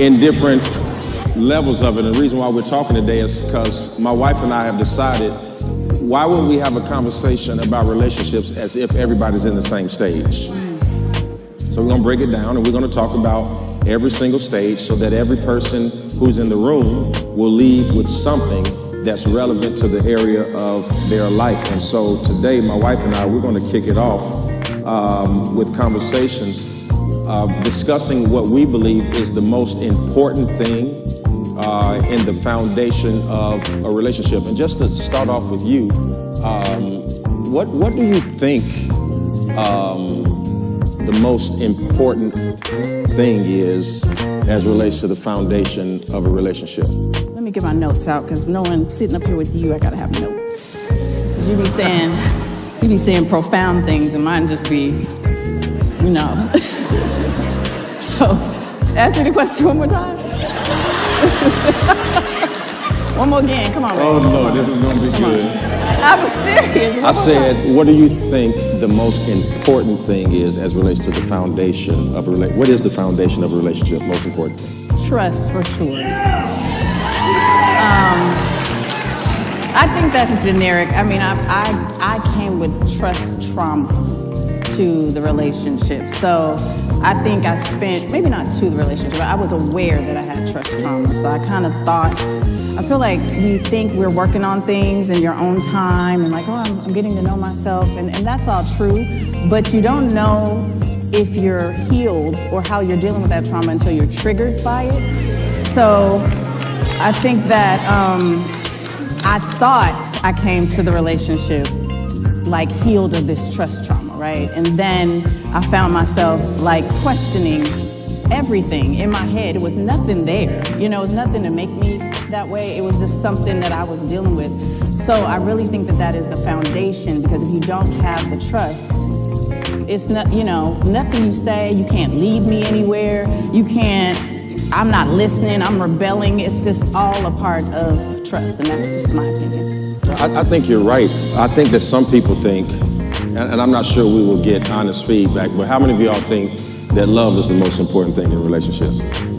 in different levels of it. And the reason why we're talking today is because my wife and I have decided, why would we have a conversation about relationships as if everybody's in the same stage? So we're going to break it down, and we're going to talk about every single stage so that every person who's in the room will leave with something that's relevant to the area of their life. And so today, my wife and I, we're going to kick it off with conversations discussing what we believe is the most important thing in the foundation of a relationship. And just to start off with you, what do you think the most important thing is as relates to the foundation of a relationship? Let me get my notes out, because knowing sitting up here with you, I gotta have notes. 'Cause you be saying profound things, and mine just be, So, ask me the question one more time. One more again, come on, Ray. Oh no, this is gonna be good. I was serious. I said, what do you think the most important thing is as relates to the foundation of a relationship? What is the foundation of a relationship, most important thing? Trust, for sure. I think that's generic. I mean, I came with trust trauma to the relationship. So I think I spent, maybe not to the relationship, but I was aware that I had trust trauma. So I kind of thought, I feel like we think we're working on things in your own time and like, oh, I'm getting to know myself. And that's all true. But you don't know if you're healed or how you're dealing with that trauma until you're triggered by it. So I think that I thought I came to the relationship like healed of this trust trauma, right? And then I found myself like questioning everything in my head. It was nothing there. It was nothing to make me that way. It was just something that I was dealing with. So I really think that that is the foundation, because if you don't have the trust, it's not, nothing you say, you can't lead me anywhere. You can't, I'm not listening, I'm rebelling. It's just all a part of trust, and that's just my opinion. I think you're right. I think that some people think, and I'm not sure we will get honest feedback, but how many of y'all think that love is the most important thing in a relationship?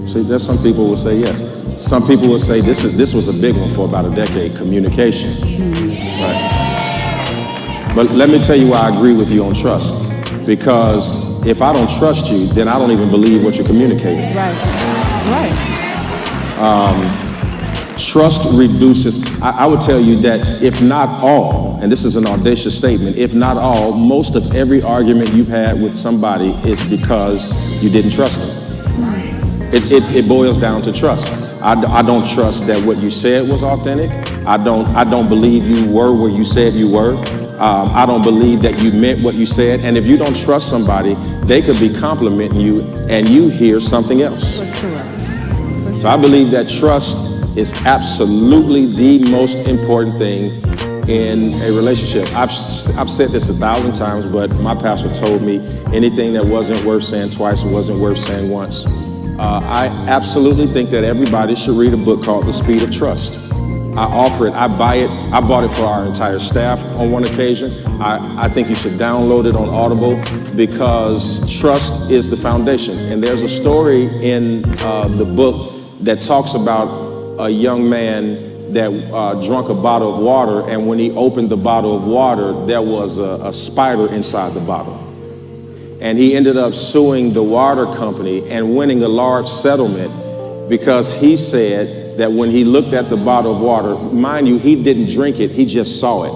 See, there's some people will say yes. Some people will say this was a big one for about a decade, communication. Right. But let me tell you why I agree with you on trust. Because if I don't trust you, then I don't even believe what you're communicating. Right. Trust reduces, I would tell you that if not all, and this is an audacious statement, if not all, most of every argument you've had with somebody is because you didn't trust them. It boils down to trust. I don't trust that what you said was authentic. I don't believe you were where you said you were. I don't believe that you meant what you said. And if you don't trust somebody, they could be complimenting you and you hear something else. For sure. So I believe that trust is absolutely the most important thing in a relationship. I've said this 1,000 times, but my pastor told me anything that wasn't worth saying twice wasn't worth saying once. I absolutely think that everybody should read a book called The Speed of Trust. I offer it, I buy it, I bought it for our entire staff on one occasion. I think you should download it on Audible, because trust is the foundation. And there's a story in the book that talks about a young man that drank a bottle of water, and when he opened the bottle of water, there was a spider inside the bottle. And he ended up suing the water company and winning a large settlement, because he said that when he looked at the bottle of water, mind you, he didn't drink it, he just saw it.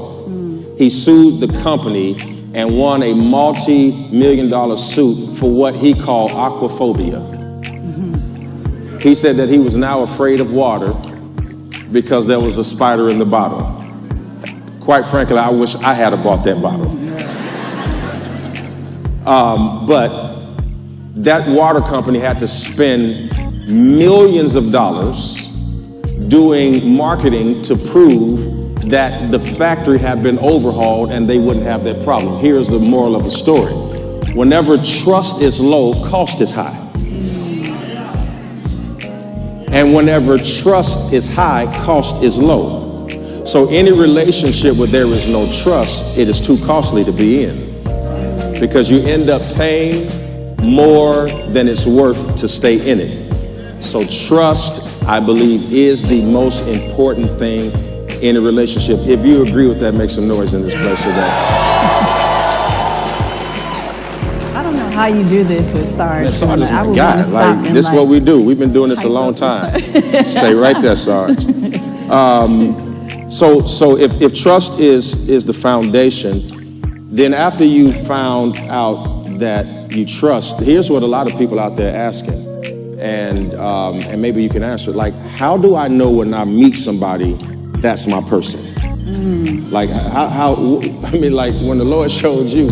He sued the company and won a multi-million-dollar suit for what he called aquaphobia. He said that he was now afraid of water because there was a spider in the bottle. Quite frankly, I wish I had bought that bottle. But that water company had to spend millions of dollars doing marketing to prove that the factory had been overhauled and they wouldn't have that problem. Here's the moral of the story. Whenever trust is low, cost is high. And whenever trust is high, cost is low. So any relationship where there is no trust, it is too costly to be in, because you end up paying more than it's worth to stay in it. So trust, I believe, is the most important thing in a relationship. If you agree with that, make some noise in this place today. I don't know how you do this with Sarge. Sarge is I my would guy. want to stop and This is what we do. We've been doing this a long time. Stay right there, Sarge. So if trust is the foundation, then after you found out that you trust, here's what a lot of people out there asking, and maybe you can answer it. Like, how do I know when I meet somebody that's my person? Like, how? I mean, like when the Lord showed you.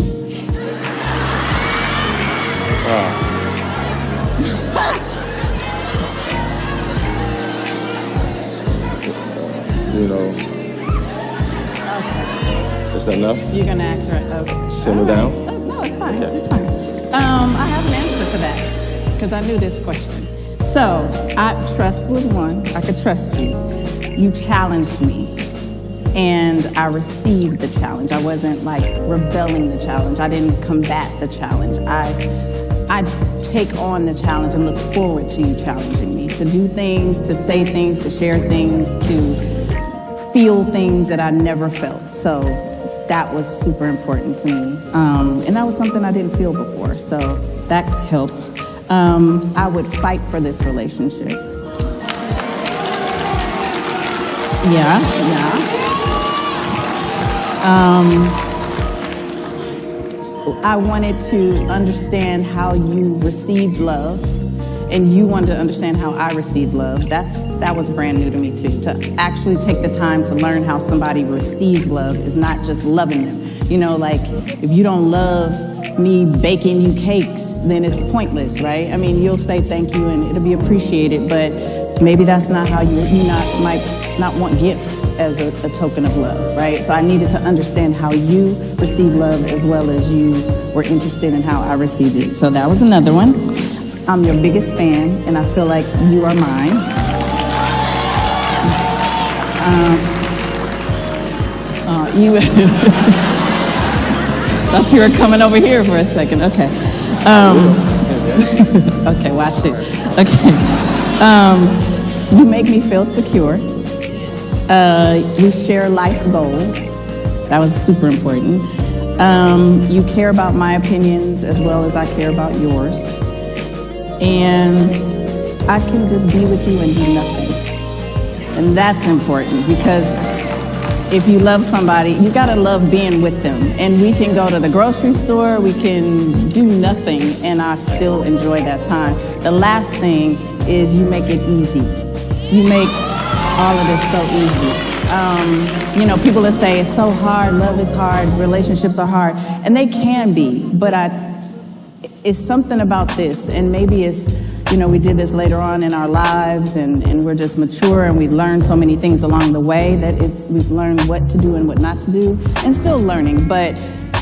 You know. Is that enough? You're gonna act right. Okay. Simmer down. No, it's fine. Okay. It's fine. I have an answer for that because I knew this question. So, trust was one. I could trust you. You challenged me, and I received the challenge. I wasn't like rebelling the challenge. I didn't combat the challenge. I take on the challenge and look forward to you challenging me to do things, to say things, to share things, to feel things that I never felt. So that was super important to me. And that was something I didn't feel before. So that helped. I would fight for this relationship. Yeah. I wanted to understand how you received love, and you wanted to understand how I received love. That was brand new to me too. To actually take the time to learn how somebody receives love is not just loving them. You know, like if you don't love me baking you cakes, then it's pointless, right? I mean, you'll say thank you and it'll be appreciated, but maybe that's not how you might not want gifts as a token of love, right? So I needed to understand how you receive love as well as you were interested in how I received it. So that was another one. I'm your biggest fan, and I feel like you are mine. You thought you were coming over here for a second. Okay. Okay, watch it. Okay. You make me feel secure. We share life goals. That was super important. You care about my opinions as well as I care about yours. And I can just be with you and do nothing. And that's important because if you love somebody, you gotta love being with them. And we can go to the grocery store, we can do nothing, and I still enjoy that time. The last thing is you make it easy. You make all of this so easy. You know, people that say it's so hard, love is hard, relationships are hard, and they can be, but it's something about this, and maybe it's, you know, we did this later on in our lives, and we're just mature, and we learned so many things along the way that we've learned what to do and what not to do, and still learning, but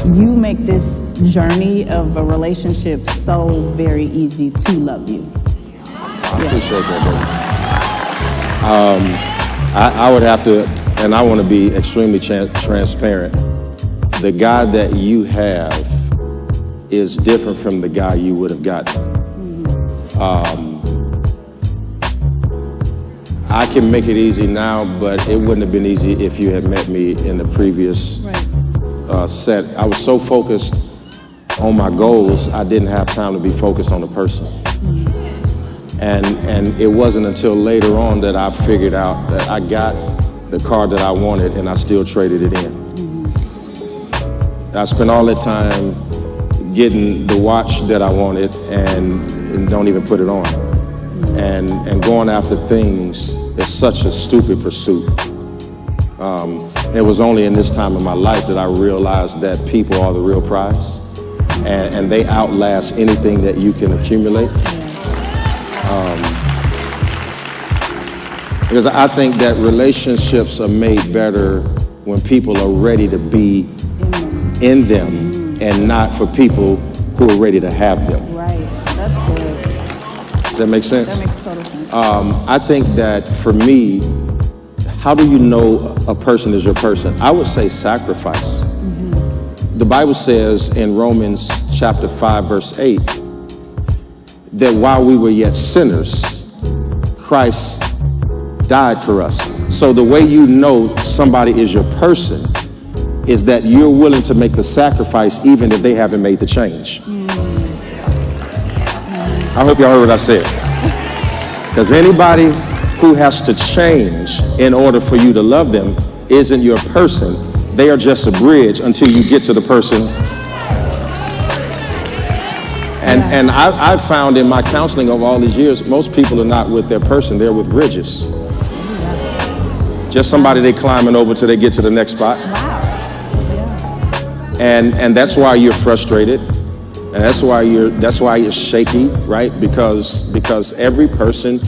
you make this journey of a relationship so very easy to love you. I appreciate that, baby. I would have to, and I want to be extremely transparent. The guy that you have is different from the guy you would have gotten. I can make it easy now, but it wouldn't have been easy if you had met me in the previous set. I was so focused on my goals, I didn't have time to be focused on the person. And it wasn't until later on that I figured out that I got the car that I wanted and I still traded it in. I spent all that time getting the watch that I wanted and don't even put it on. And going after things is such a stupid pursuit. It was only in this time of my life that I realized that people are the real prize, and they outlast anything that you can accumulate. Because I think that relationships are made better when people are ready to be in them and not for people who are ready to have them. Right, that's good. Does that make sense? That makes total sense. I think that for me, how do you know a person is your person? I would say sacrifice. The Bible says in Romans chapter 5, verse 8, that while we were yet sinners, Christ died for us. So the way you know somebody is your person is that you're willing to make the sacrifice even if they haven't made the change. I hope y'all heard what I said. Because anybody who has to change in order for you to love them isn't your person. They are just a bridge until you get to the person. And I've found in my counseling over all these years, most people are not with their person, they're with bridges. Just somebody they climbing over till they get to the next spot. And that's why you're frustrated. And that's why you're shaky, right? Because every person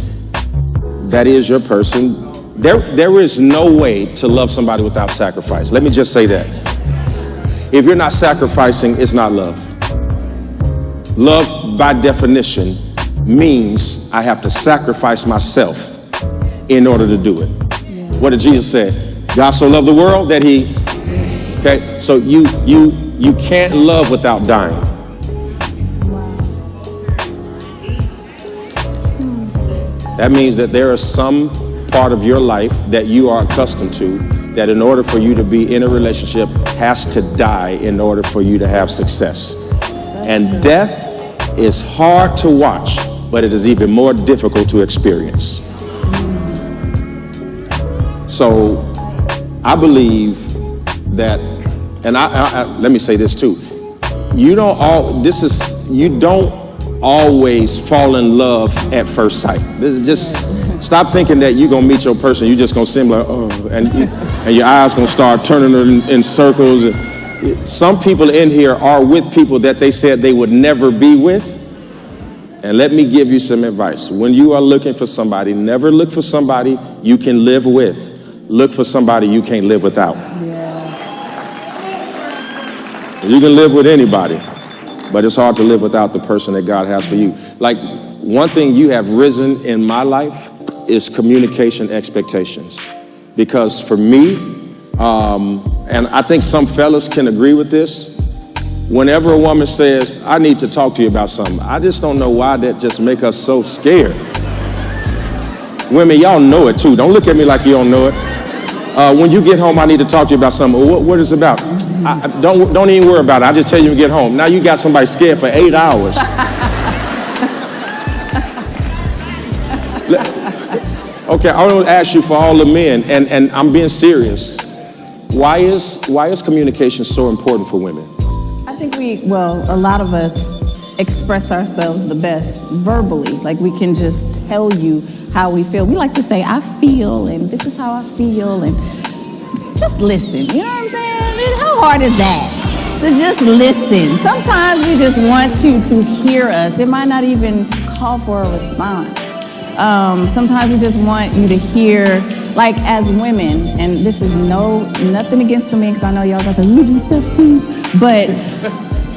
that is your person, there is no way to love somebody without sacrifice. Let me just say that. If you're not sacrificing, it's not love. Love, by definition, means I have to sacrifice myself in order to do it. Yeah. What did Jesus say? God so loved the world that he... Okay, so you can't love without dying. That means that there is some part of your life that you are accustomed to that in order for you to be in a relationship has to die in order for you to have success. And death is hard to watch, but it is even more difficult to experience. So I believe that, and I let me say this too. You don't always fall in love at first sight. This is just stop thinking that you're gonna meet your person. You're just gonna seem like, oh, and your eyes gonna start turning in circles. Some people in here are with people that they said they would never be with. And let me give you some advice. When you are looking for somebody, never look for somebody you can live with. Look for somebody you can't live without. Yeah. You can live with anybody, but it's hard to live without the person that God has for you. Like, one thing you have risen in my life is communication expectations. Because for me, and I think some fellas can agree with this, whenever a woman says, I need to talk to you about something, I just don't know why that just make us so scared. Women, y'all know it too. Don't look at me like you don't know it. When you get home, I need to talk to you about something. What is it about? Don't even worry about it. I just tell you to get home. Now you got somebody scared for 8 hours. Okay, I want to ask you for all the men, and I'm being serious. Why is communication so important for women? I think a lot of us express ourselves the best verbally. Like, we can just tell you how we feel. We like to say, I feel, and this is how I feel, and just listen. You know what I'm saying? How hard is that? To just listen. Sometimes we just want you to hear us. It might not even call for a response. Sometimes we just want you to hear, like, as women, and this is nothing against the men, because I know y'all gonna say, we do stuff too, but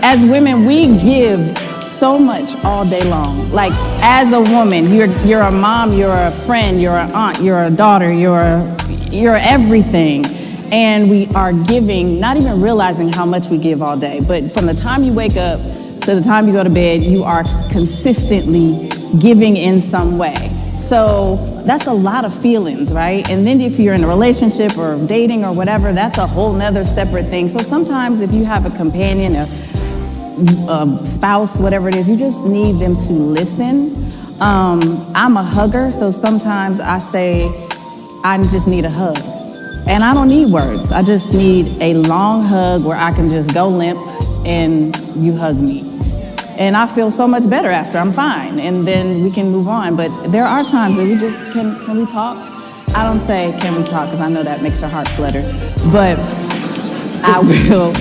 as women, we give so much all day long. Like, as a woman, you're a mom, you're a friend, you're an aunt, you're a daughter, you're everything. And we are giving, not even realizing how much we give all day. But from the time you wake up to the time you go to bed, you are consistently giving in some way. So that's a lot of feelings, right? And then if you're in a relationship or dating or whatever, that's a whole nother separate thing. So sometimes if you have a companion, a spouse, whatever it is, you just need them to listen. I'm a hugger, so sometimes I say, I just need a hug. And I don't need words. I just need a long hug where I can just go limp and you hug me. And I feel so much better after. I'm fine. And then we can move on. But there are times that we just, can we talk? I don't say, can we talk? Because I know that makes your heart flutter. But I will.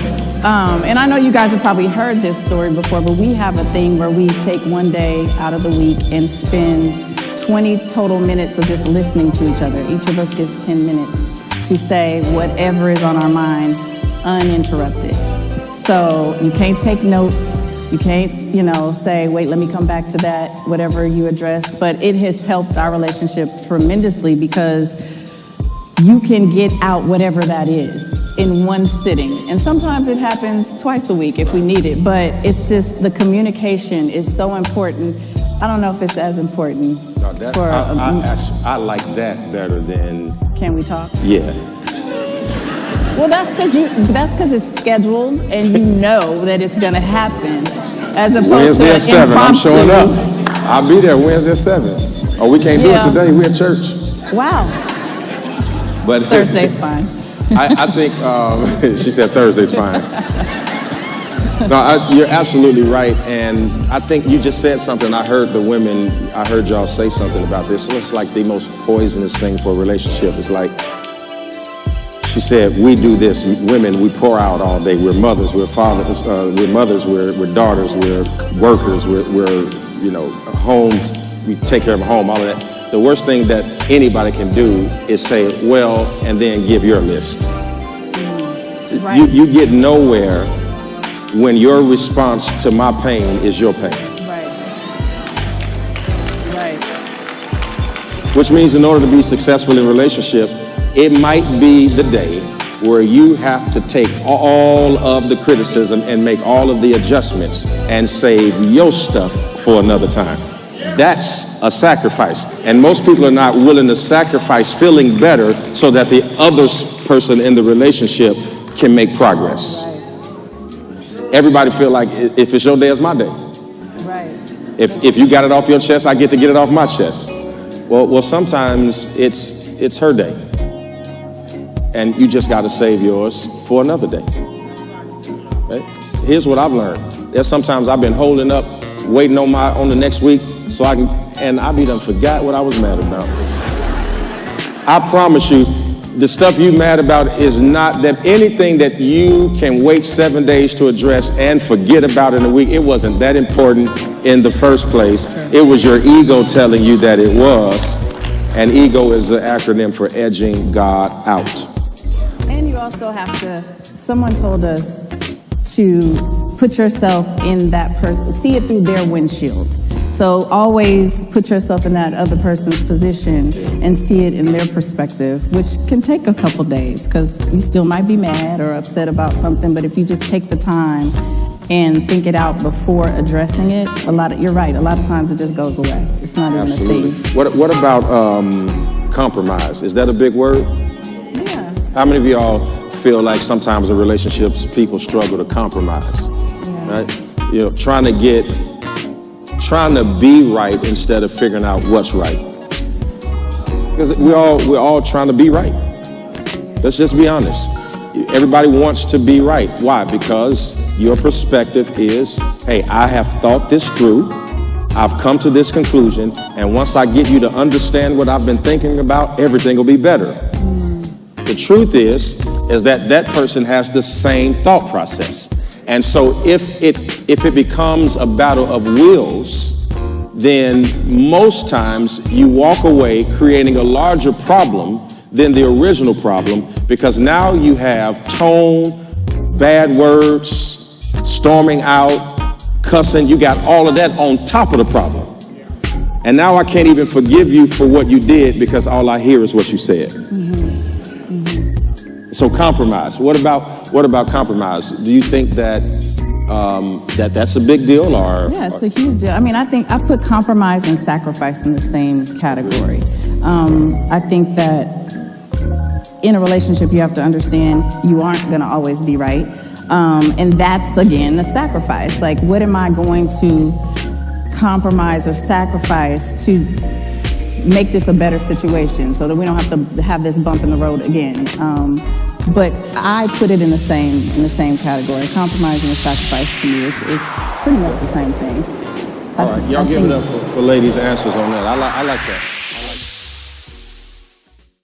And I know you guys have probably heard this story before, but we have a thing where we take one day out of the week and spend 20 total minutes of just listening to each other. Each of us gets 10 minutes to say whatever is on our mind uninterrupted. So you can't take notes. You can't, say, wait, let me come back to that, whatever you address. But it has helped our relationship tremendously because you can get out whatever that is in one sitting. And sometimes it happens twice a week if we need it. But it's just the communication is so important. I don't know if it's as important No, for. I like that better than. Can we talk? Yeah. Well, that's because it's scheduled and you know that it's gonna happen, as opposed Wednesday to at 7. I'm impromptu. showing up. I'll be there Wednesday at 7. Oh, we can't do it today. We're at church. Wow. But Thursday's fine. I think she said Thursday's fine. No, you're absolutely right, and I think you just said something. I heard y'all say something about this. It's like the most poisonous thing for a relationship. It's like, she said, we do this, women, we pour out all day. We're mothers, we're fathers, we're daughters, we're workers, we're home, we take care of home, all of that. The worst thing that anybody can do is say, well, and then give your list. Right. You get nowhere when your response to my pain is your pain. Right. Right. Which means in order to be successful in a relationship, it might be the day where you have to take all of the criticism and make all of the adjustments and save your stuff for another time. That's a sacrifice. And most people are not willing to sacrifice feeling better so that the other person in the relationship can make progress. Everybody feel like if it's your day, it's my day. Right. If you got it off your chest, I get to get it off my chest. Well, sometimes it's her day. And you just got to save yours for another day. Right? Here's what I've learned. There's sometimes I've been holding up, waiting on the next week so I can, and I be done forgot what I was mad about. I promise you, the stuff you mad about is not that anything that you can wait 7 days to address and forget about in a week. It wasn't that important in the first place. It was your ego telling you that it was. And ego is an acronym for edging God out. And you also have to, someone told us to put yourself in that person, see it through their windshield. So always put yourself in that other person's position and see it in their perspective, which can take a couple days because you still might be mad or upset about something, but if you just take the time and think it out before addressing it, you're right, a lot of times it just goes away. It's not even a thing. What about compromise? Is that a big word? Yeah. How many of y'all feel like sometimes in relationships people struggle to compromise? Yeah. Right? Trying to be right instead of figuring out what's right. Because we're all trying to be right. Let's just be honest. Everybody wants to be right. Why? Because your perspective is, hey, I have thought this through. I've come to this conclusion. And once I get you to understand what I've been thinking about, everything will be better. The truth is that person has the same thought process. And so if it becomes a battle of wills, then most times you walk away creating a larger problem than the original problem, because now you have tone, bad words, storming out, cussing. You got all of that on top of the problem. And now I can't even forgive you for what you did because all I hear is what you said. So compromise. What about compromise? Do you think that that's a big deal, or? Yeah, it's a huge deal. I mean, I think I put compromise and sacrifice in the same category. I think that in a relationship, you have to understand you aren't going to always be right. And that's, again, a sacrifice. Like, what am I going to compromise or sacrifice to make this a better situation so that we don't have to have this bump in the road again? But I put it in the same category. Compromise and sacrifice to me is pretty much the same thing. All right, y'all give it up for ladies' answers on that. I like that.